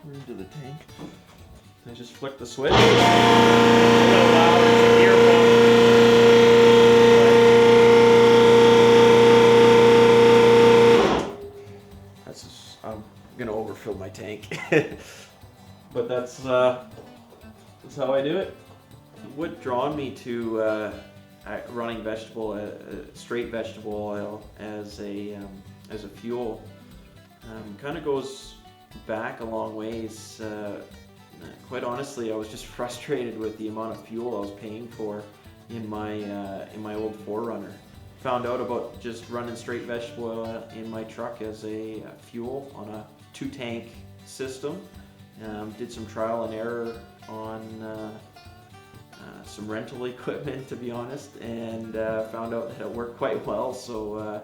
We're into the tank. I just flick the switch. That's just, I'm gonna overfill my tank. But that's how I do it. What drawn me to running straight vegetable oil as a fuel kind of goes back a long ways. Quite honestly, I was just frustrated with the amount of fuel I was paying for in my old 4Runner. Found out about just running straight vegetable oil in my truck as a fuel on a 2-tank system. Did some trial and error on some rental equipment, to be honest, and found out that it worked quite well. So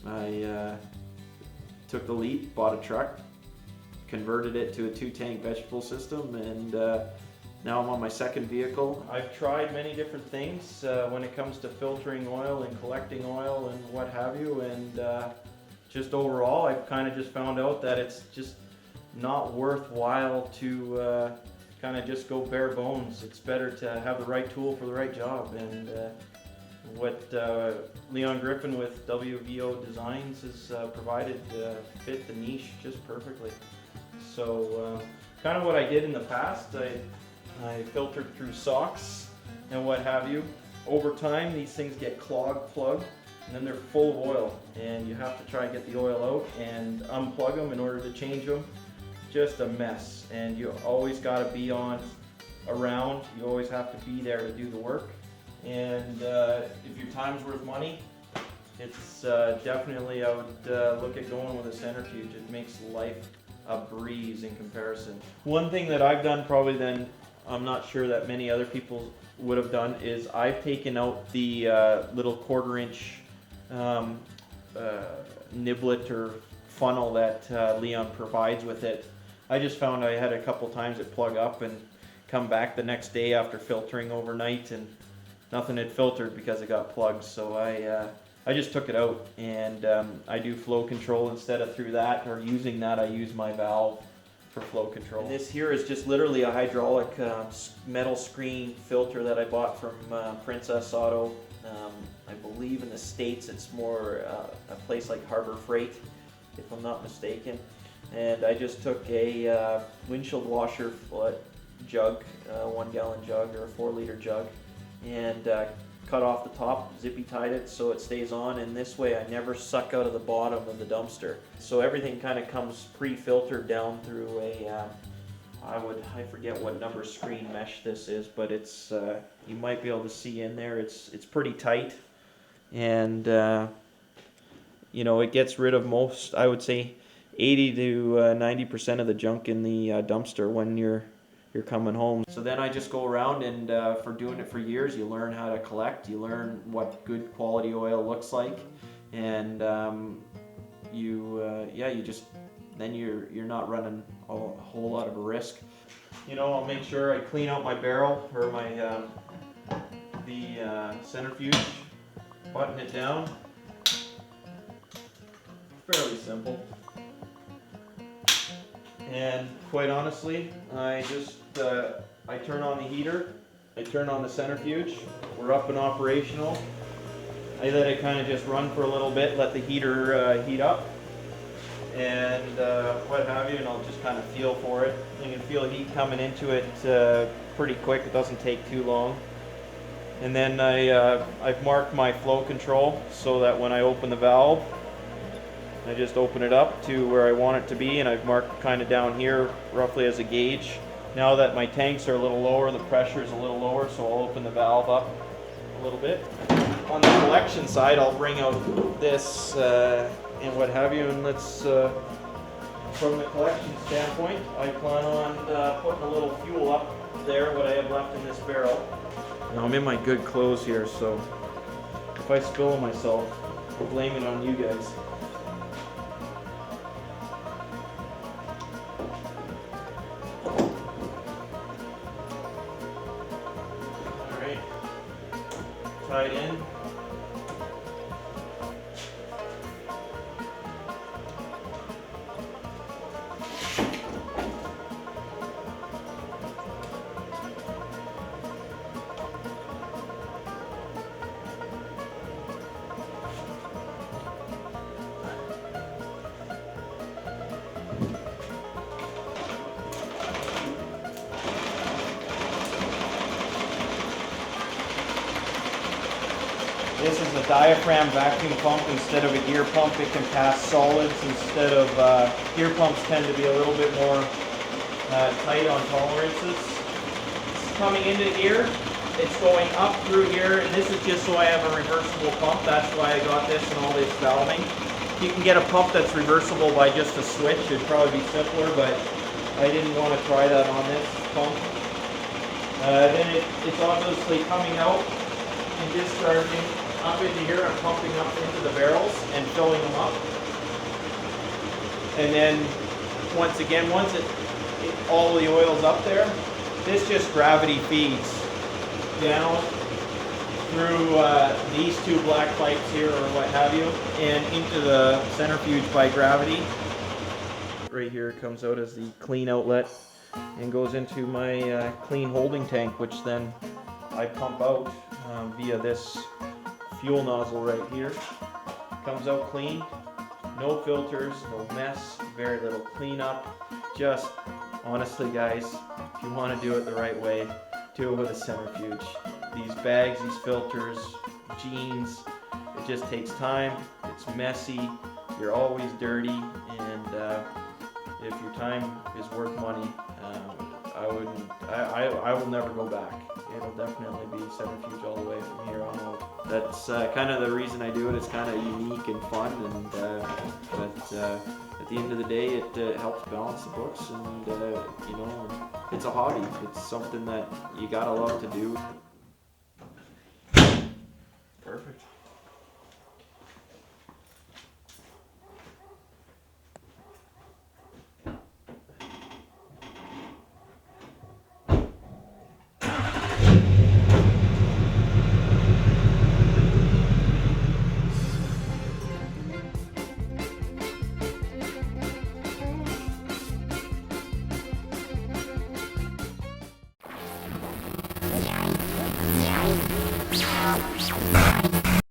I took the leap, bought a truck, converted it to a 2-tank vegetable system, and now I'm on my second vehicle. I've tried many different things when it comes to filtering oil and collecting oil and what have you, and just overall I've kind of just found out that it's just not worthwhile to kind of just go bare bones. It's better to have the right tool for the right job, and what Leon Griffin with WVO Designs has provided fit the niche just perfectly. So kind of what I did in the past, I filtered through socks and what have you. Over time these things get plugged, and then they're full of oil, and you have to try and get the oil out and unplug them in order to change them. Just a mess, and you always got to be around. You always have to be there to do the work, and if your time's worth money, it's definitely, I would look at going with a centrifuge. It makes life a breeze in comparison. One thing that I've done, probably then I'm not sure that many other people would have done, is I've taken out the little 1/4-inch niblet or funnel that Leon provides with it. I just found I had a couple times it plug up and come back the next day after filtering overnight, and nothing had filtered because it got plugged. So I just took it out, and I do flow control instead of through that, or using that. I use my valve for flow control. And this here is just literally a hydraulic metal screen filter that I bought from Princess Auto. I believe in the States it's more a place like Harbor Freight, if I'm not mistaken. And I just took a windshield washer jug, 1 gallon jug or a 4-liter jug, and cut off the top, zippy tied it so it stays on, and this way I never suck out of the bottom of the dumpster. So everything kind of comes pre-filtered down through I forget what number screen mesh this is, but it's you might be able to see in there, it's pretty tight, and you know, it gets rid of most, I would say 80 to 90% of the junk in the dumpster when you're coming home. So then I just go around, and for doing it for years, you learn how to collect, you learn what good quality oil looks like, and then you're not running a whole lot of a risk. You know, I'll make sure I clean out my barrel, or my the centrifuge, button it down. Fairly simple. And quite honestly, I just I turn on the heater, I turn on the centrifuge, we're up and operational. I let it kind of just run for a little bit, let the heater heat up, and what have you, and I'll just kind of feel for it. You can feel heat coming into it pretty quick. It doesn't take too long. And then I've marked my flow control so that when I open the valve, I just open it up to where I want it to be, and I've marked kind of down here roughly as a gauge. Now that my tanks are a little lower, the pressure is a little lower, so I'll open the valve up a little bit. On the collection side, I'll bring out this and what have you, and let's, from the collection standpoint, I plan on putting a little fuel up there, what I have left in this barrel. Now I'm in my good clothes here, so if I spill myself, I'll blame it on you guys. Alright, tied in. This is a diaphragm vacuum pump instead of a gear pump. It can pass solids instead of gear pumps tend to be a little bit more tight on tolerances. It's coming into here. It's going up through here, and this is just so I have a reversible pump. That's why I got this and all this valving. You can get a pump that's reversible by just a switch. It'd probably be simpler, but I didn't want to try that on this pump. Then it's obviously coming out and discharging up into here and pumping up into the barrels and filling them up. And then once all the oil's up there, this just gravity feeds down through these two black pipes here or what have you and into the centrifuge by gravity. Right here it comes out as the clean outlet and goes into my clean holding tank, which then I pump out via this fuel nozzle right here. Comes out clean, no filters, no mess, very little cleanup. Just honestly guys, if you want to do it the right way, do it with a centrifuge. These bags, these filters, jeans, it just takes time, it's messy, you're always dirty, and if your time is worth money, I will never go back. It'll definitely be centrifuge all the way from here on out. That's kind of the reason I do it. It's kind of unique and fun, and but at the end of the day, it helps balance the books, and you know, it's a hobby. It's something that you gotta love to do. Perfect. Yeah.